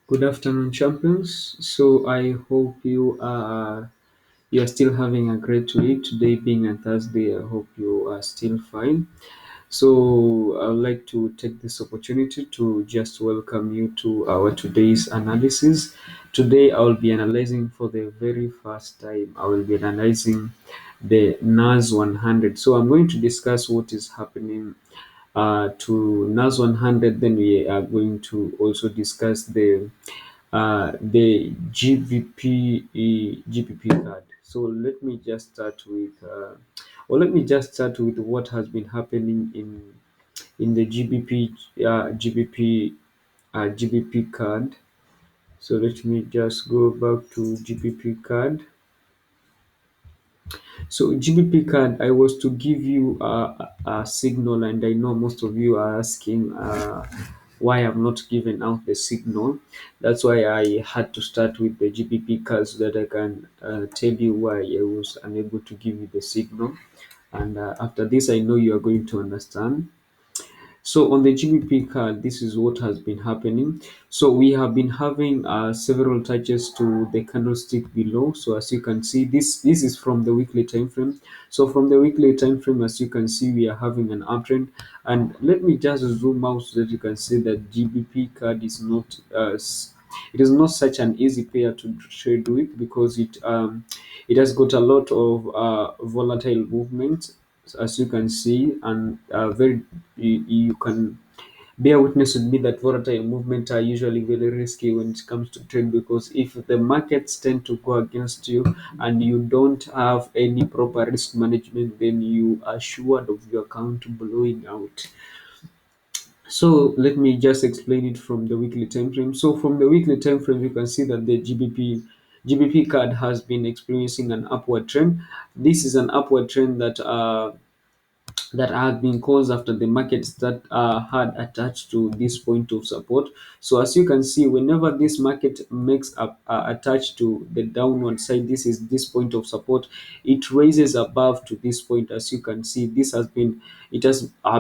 Good afternoon, champions. So I hope you are still having a great week. Today being a Thursday, I hope you are still fine. So I would like to take this opportunity to just welcome you to our today's analysis. Today I will be analyzing for the very first time. I will be analyzing the NAS 100. So I'm going to discuss what is happening to NAS 100. Then we are going to also discuss the GBP card. So let me just start with what has been happening in the GBP card. So let me just go back to GBP card. So GBP card, I was to give you a signal, and I know most of you are asking why I'm not giving out the signal. That's why I had to start with the GBP card so that I can tell you why I was unable to give you the signal. And after this, I know you are going to understand. So on the GBP card, this is what has been happening. So we have been having several touches to the candlestick below. So as you can see, this is from the weekly time frame. So from the weekly time frame, as you can see, we are having an uptrend. And let me just zoom out so that you can see that GBP card is not it is not such an easy pair to trade with because it has got a lot of volatile movement, as you can see, and very you can bear witness with me that volatile movement are usually very risky when it comes to trade, because if the markets tend to go against you and you don't have any proper risk management, then you are assured of your account blowing out. So let me just explain it from the weekly time frame. So from the weekly time frame, you can see that the GBP card has been experiencing an upward trend. This is an upward trend that had been caused after the markets that had attached to this point of support. So as you can see, whenever this market makes up attached to the downward side, this is this point of support, it raises above to this point. As you can see, it has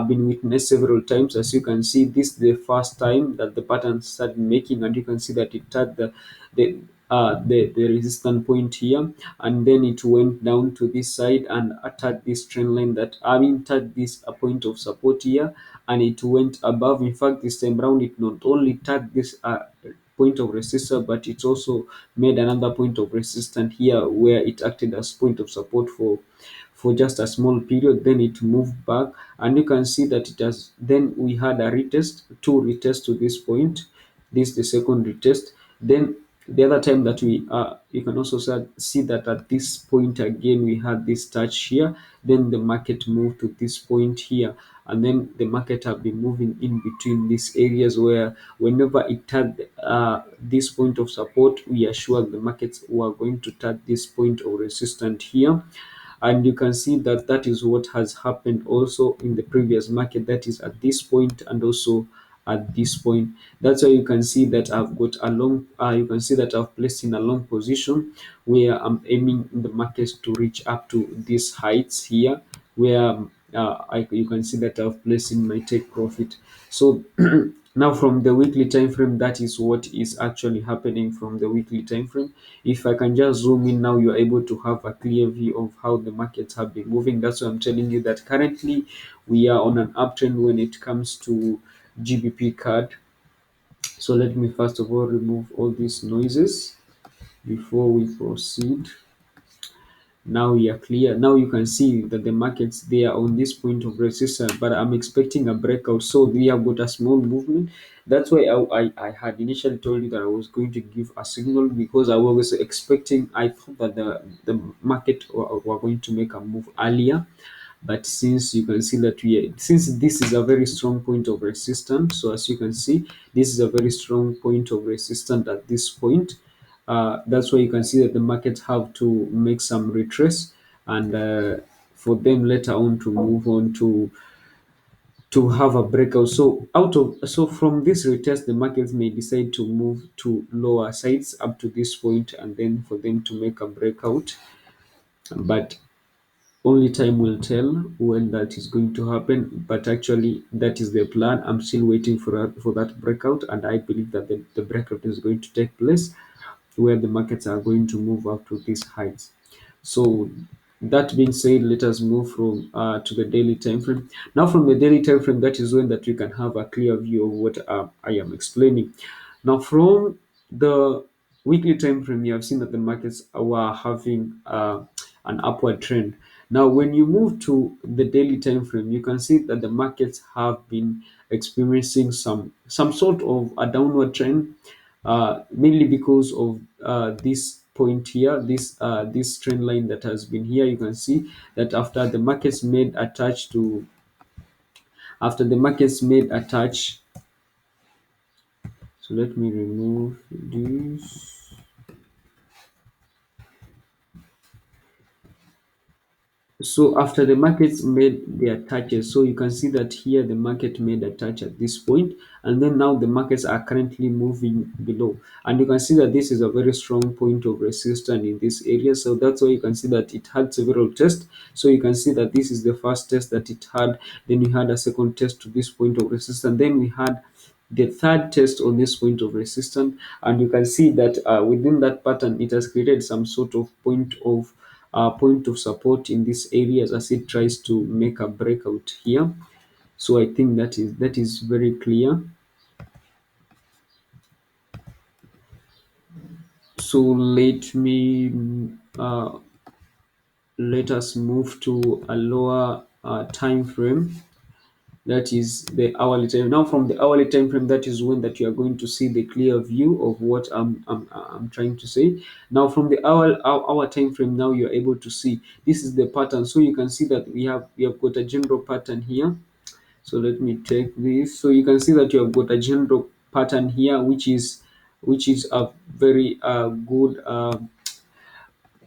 been witnessed several times. As you can see, this is the first time that the pattern started making, and you can see that it had the the resistance point here, and then it went down to this side and attacked this trend line that tagged this a point of support here, and it went above. In fact, this time round, it not only tagged this point of resistance, but it also made another point of resistance here where it acted as point of support for just a small period. Then it moved back, and you can see that it has then we had a retest, two retests to this point. This is the second retest. Then the other time that you can also see that at this point again we had this touch here. Then the market moved to this point here, and then the market have been moving in between these areas where whenever it had this point of support, we are sure the markets were going to touch this point of resistance here. And you can see that that is what has happened also in the previous market, that is at this point and also at this point. That's why you can see that I've got a long you can see that I've placed in a long position where I'm aiming the markets to reach up to these heights here, where you can see that I've placed in my take profit. So now from the weekly time frame, that is what is actually happening from the weekly time frame. If I can just zoom in now, you're able to have a clear view of how the markets have been moving. That's why I'm telling you that currently we are on an uptrend when it comes to GBP card. So let me first of all remove all these noises before we proceed. Now we are clear. Now you can see that the markets, they are on this point of resistance, but I'm expecting a breakout. So we have got a small movement. That's why I had initially told you that I was going to give a signal, because I was expecting, I thought that the market were going to make a move earlier. But since you can see that since this is a very strong point of resistance, so as you can see, this is a very strong point of resistance at this point. That's why you can see that the markets have to make some retrace, and for them later on to move on to have a breakout. So from this retest, the markets may decide to move to lower sides up to this point, and then for them to make a breakout. But Only time will tell when that is going to happen, but actually that is the plan. I'm still waiting for that breakout, and I believe that the breakout is going to take place where the markets are going to move up to these heights. So that being said, let us move from to the daily time frame. Now, from the daily time frame, that is when that you can have a clear view of what I am explaining. Now, from the weekly time frame, you have seen that the markets were having an upward trend. Now, when you move to the daily time frame, you can see that the markets have been experiencing some sort of a downward trend, mainly because of this point here, this trend line that has been here. You can see that after the markets made a touch. So let me remove this. So after the markets made their touches, so you can see that here the market made a touch at this point, and then now the markets are currently moving below, and you can see that this is a very strong point of resistance in this area. So that's why you can see that it had several tests. So you can see that this is the first test that it had, then we had a second test to this point of resistance, then we had the third test on this point of resistance, and you can see that within that pattern it has created some sort of point of support in this area as it tries to make a breakout here. So I think that is very clear. So uh, let us move to a lower time frame. That is the hourly time. Now, from the hourly time frame, that is when that you are going to see the clear view of what I'm trying to say. Now, from the hour time frame, now you are able to see this is the pattern. So you can see that we have got a general pattern here. So let me take this. So you can see that you have got a general pattern here, which is a very good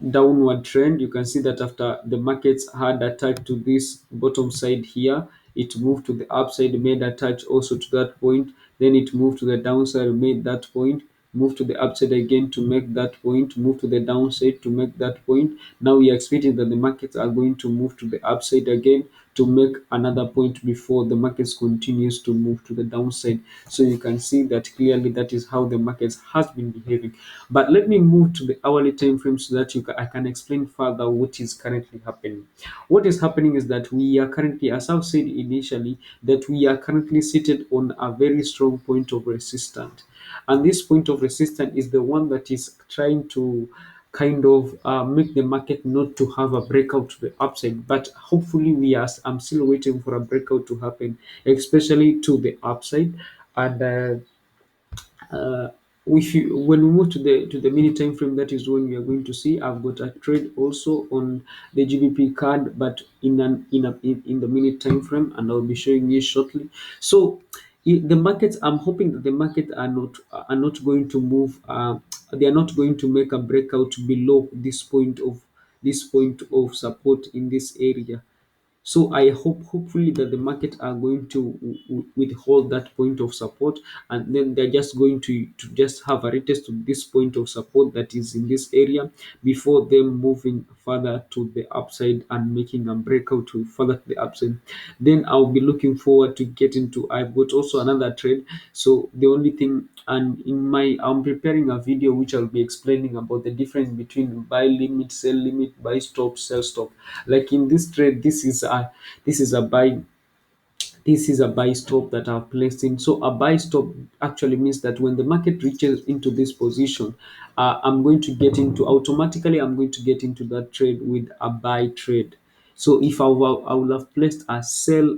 downward trend. You can see that after the markets had a touch to this bottom side here, it moved to the upside, made a touch also to that point, then it moved to the downside, made that point, moved to the upside again to make that point, move to the downside to make that point. Now we are expecting that the markets are going to move to the upside again to make another point before the markets continues to move to the downside. So you can see that clearly that is how the markets has been behaving. But let me move to the hourly time frame so that I can explain further what is currently happening. What is happening is that we are currently, as I've said initially, that we are currently seated on a very strong point of resistance. And this point of resistance is the one that is trying to kind of make the market not to have a breakout to the upside, but hopefully I'm still waiting for a breakout to happen, especially to the upside. And when we move to the mini time frame, that is when we are going to see I've got a trade also on the GBP card, but in the minute time frame, and I'll be showing you shortly. So the markets, I'm hoping that the market are not going to move. They are not going to make a breakout below this point of support in this area. So I hopefully that the market are going to withhold that point of support, and then they're just going to just have a retest to this point of support that is in this area before them moving further to the upside and making a breakout to further to the upside. Then I'll be looking forward to get into. I've got also another trade. So the only thing, and I'm preparing a video which I'll be explaining about the difference between buy limit, sell limit, buy stop, sell stop. Like in this trade, this is a buy stop that I've placed in. So a buy stop actually means that when the market reaches into this position, I'm going to get into that trade with a buy trade. So if I would have placed a sell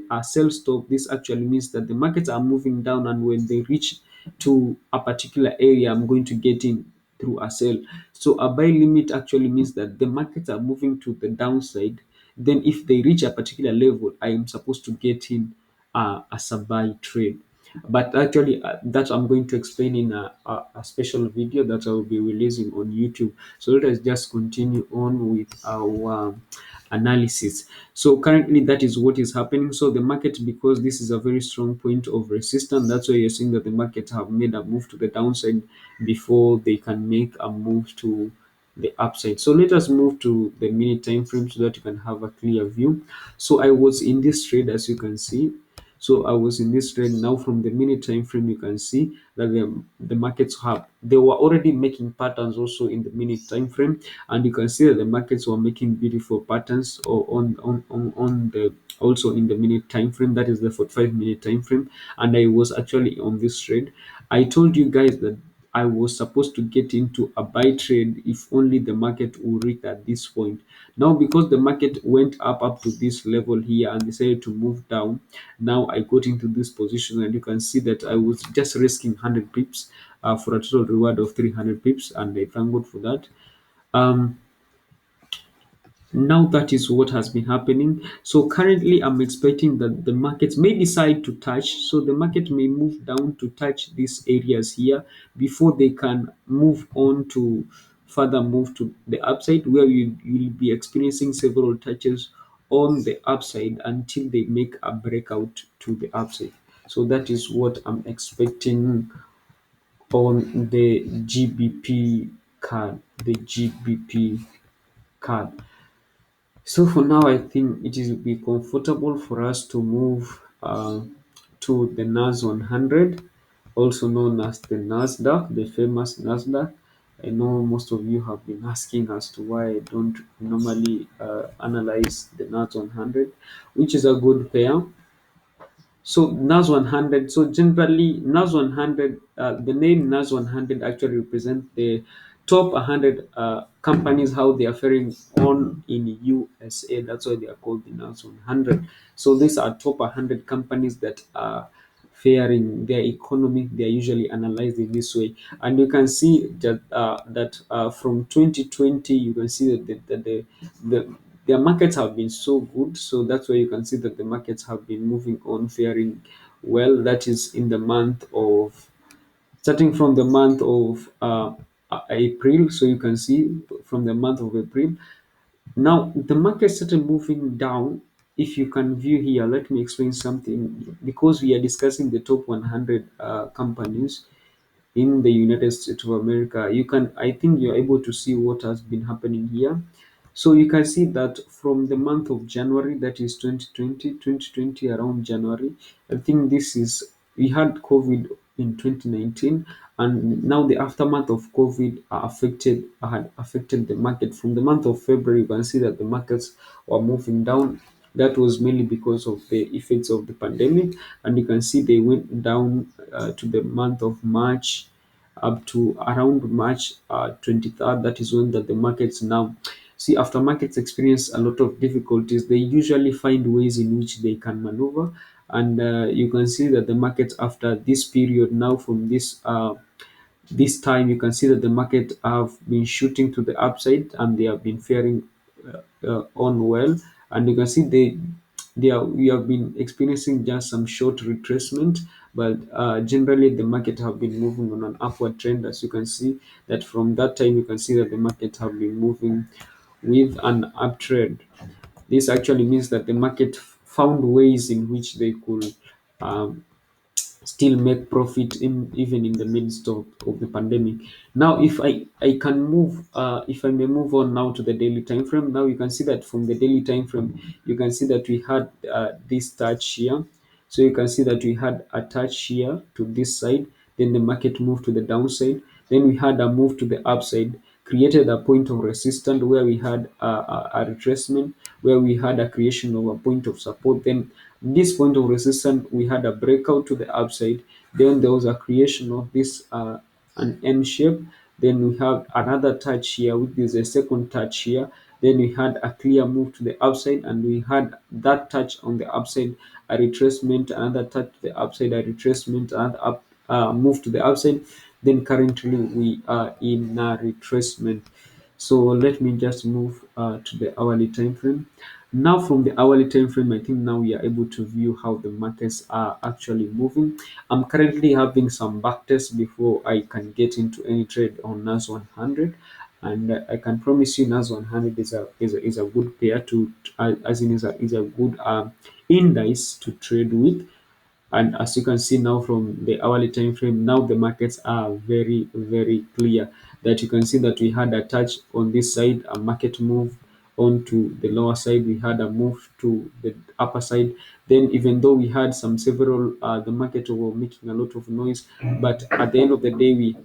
stop, this actually means that the markets are moving down, and when they reach to a particular area, I'm going to get in through a sell. So a buy limit actually means that the markets are moving to the downside. Then if they reach a particular level, I am supposed to get in as a buy trade. But actually, that I'm going to explain in a special video that I will be releasing on YouTube. So let us just continue on with our analysis. So currently, that is what is happening. So the market, because this is a very strong point of resistance, that's why you're seeing that the market have made a move to the downside before they can make a move to the upside. So let us move to the minute time frame so that you can have a clear view. So I was in this trade, as you can see. So I was in this trade. Now from the minute time frame, you can see that the markets have, they were already making patterns also in the minute time frame, and you can see that the markets were making beautiful patterns or on the, also in the minute time frame, that is the 45-minute time frame. And I was actually on this trade. I told you guys that I was supposed to get into a buy trade if only the market will reach at this point. Now, because the market went up to this level here and decided to move down, now I got into this position, and you can see that I was just risking 100 pips for a total reward of 300 pips, and I thank God for that. Um, Now that is what has been happening. So currently I'm expecting that the market may decide to touch, so the market may move down to touch these areas here before they can move on to further move to the upside, where you'll be experiencing several touches on the upside until they make a breakout to the upside. So that is what I'm expecting on the GBP card, the GBP card. So for now, I think it will be comfortable for us to move to the NAS 100, also known as the Nasdaq, the famous Nasdaq. I know most of you have been asking as to why I don't normally analyze the NAS 100, which is a good pair. So NAS 100. So generally, NAS 100. The name NAS 100 actually represents the top 100 companies, how they are faring on in USA. That's why they are called the NAS 100. So these are top 100 companies that are faring their economy. They are usually analyzed in this way, and you can see that from 2020, you can see the their markets have been so good. So that's why you can see that the markets have been moving on, faring well. That is in the month of, starting from the month of April. So you can see from the month of April. Now the market started moving down. If you can view here, let me explain something, because we are discussing the top 100 companies in the United States of America. You can, I think you're able to see what has been happening here. So you can see that from the month of January, that is 2020 around January, I think this is, we had COVID in 2019, and now the aftermath of COVID had affected the market. From the month of February, you can see that the markets were moving down. That was mainly because of the effects of the pandemic, and you can see they went down to the month of March, up to around March 23rd. That is when that the markets now see, after markets experience a lot of difficulties, they usually find ways in which they can maneuver. And you can see that the markets after this period, now from this time, you can see that the market have been shooting to the upside, and they have been faring on well. And you can see they are, we have been experiencing just some short retracement, but generally the market have been moving on an upward trend. As you can see that from that time, you can see that the market have been moving with an uptrend. This actually means that the market found ways in which they could um, still make profit in, even in the midst of the pandemic. Now if I can move, if I may move on now to the daily time frame. Now you can see that from the daily time frame, you can see that we had this touch here. So you can see that we had a touch here to this side, then the market moved to the downside, then we had a move to the upside, created a point of resistance where we had a retracement, where we had a creation of a point of support. Then this point of resistance, we had a breakout to the upside. Then there was a creation of this an N shape. Then we have another touch here, which is a second touch here. Then we had a clear move to the upside, and we had that touch on the upside, a retracement, another touch to the upside, a retracement, and up move to the upside. Then currently we are in a retracement. So let me just move to the hourly time frame. Now from the hourly time frame, I think now we are able to view how the markets are actually moving. I'm currently having some backtests before I can get into any trade on NAS 100, and I can promise you NAS 100 is a good pair to, as in is a good index to trade with. And as you can see now from the hourly time frame, now the markets are very, very clear. That you can see that we had a touch on this side, a market move on to the lower side, we had a move to the upper side. Then even though we had some several, the market were making a lot of noise, but at the end of the day,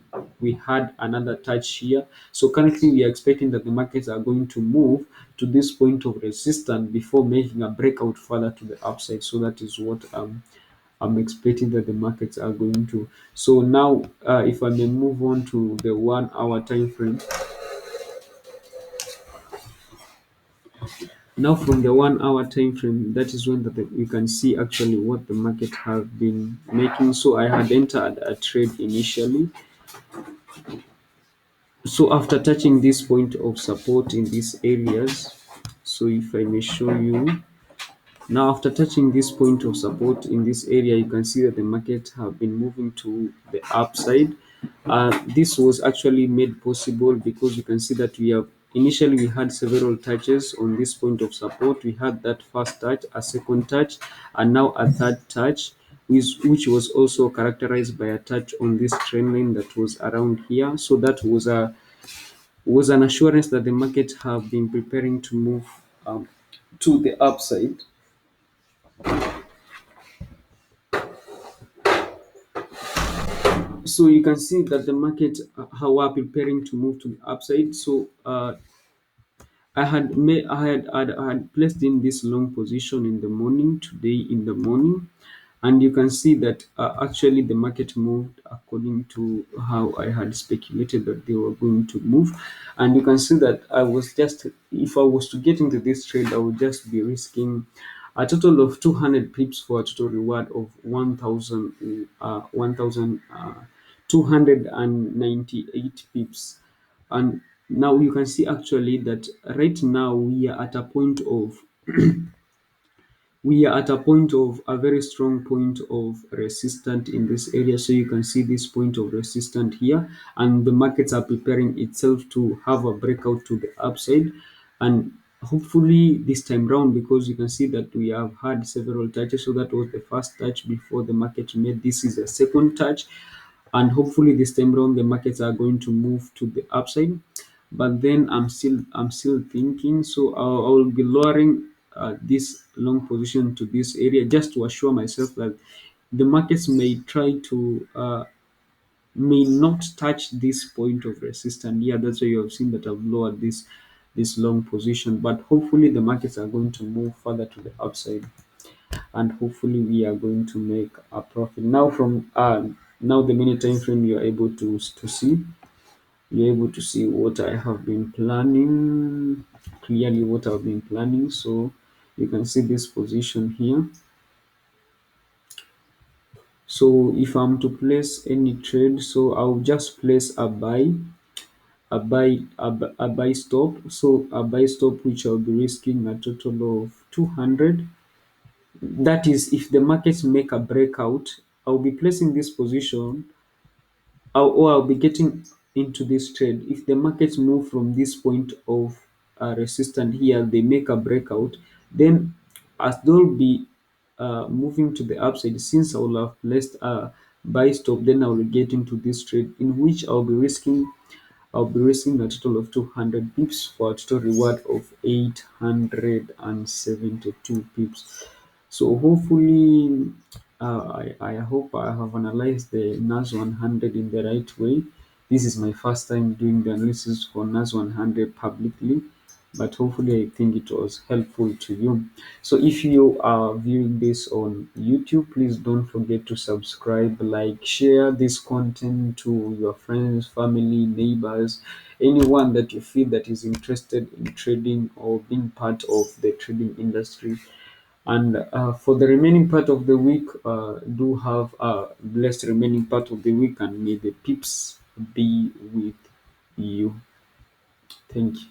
we had another touch here. So currently we are expecting that the markets are going to move to this point of resistance before making a breakout further to the upside. So that is what I'm expecting that the markets are going to. So now, if I may move on to the 1 hour time frame. Now, from the 1 hour time frame, that is when we can see actually what the market have been making. So I had entered a trade initially. So after touching this point of support in these areas, so if I may show you. Now, after touching this point of support in this area, you can see that the market have been moving to the upside. This was actually made possible because you can see that we had several touches on this point of support. We had that first touch, a second touch, and now a third touch, which was also characterized by a touch on this trend line that was around here. So that was an assurance that the market have been preparing to move to the upside. So you can see that the market, how are preparing to move to the upside. So I had placed in this long position in the morning, today in the morning, and you can see that actually the market moved according to how I had speculated that they were going to move. And you can see that if I was to get into this trade, I would just be risking a total of 200 pips for a total reward of 1,298 pips. And now you can see actually that right now we are at a point of a very strong point of resistance in this area. So you can see this point of resistance here, and the markets are preparing itself to have a breakout to the upside. And hopefully this time round, because you can see that we have had several touches. So that was the first touch before the market made. This is the second touch, and hopefully this time around the markets are going to move to the upside. But then I'm still thinking, so I will be lowering this long position to this area just to assure myself that the markets may not touch this point of resistance. Yeah, that's why you have seen that I've lowered this long position, but hopefully the markets are going to move further to the upside, and hopefully we are going to make a profit. Now, from now the minute time frame, you're able to see what I have been planning, clearly what I've been planning. So you can see this position here. So if I'm to place any trade, so I'll just place a buy stop. So a buy stop which I'll be risking a total of 200. That is, if the markets make a breakout, I'll be placing this position, or I'll be getting into this trade. If the markets move from this point of resistance here, they make a breakout, then as they'll be moving to the upside, since I will have placed a buy stop, then I will get into this trade in which I'll be risking a total of 200 pips for a total reward of 872 pips. So hopefully, I hope I have analyzed the NAS100 in the right way. This is my first time doing the analysis for NAS100 publicly, but hopefully I think it was helpful to you. So if you are viewing this on YouTube, please don't forget to subscribe, like, share this content to your friends, family, neighbors, anyone that you feel that is interested in trading or being part of the trading industry. And for the remaining part of the week, do have a blessed remaining part of the week, and may the pips be with you. Thank you.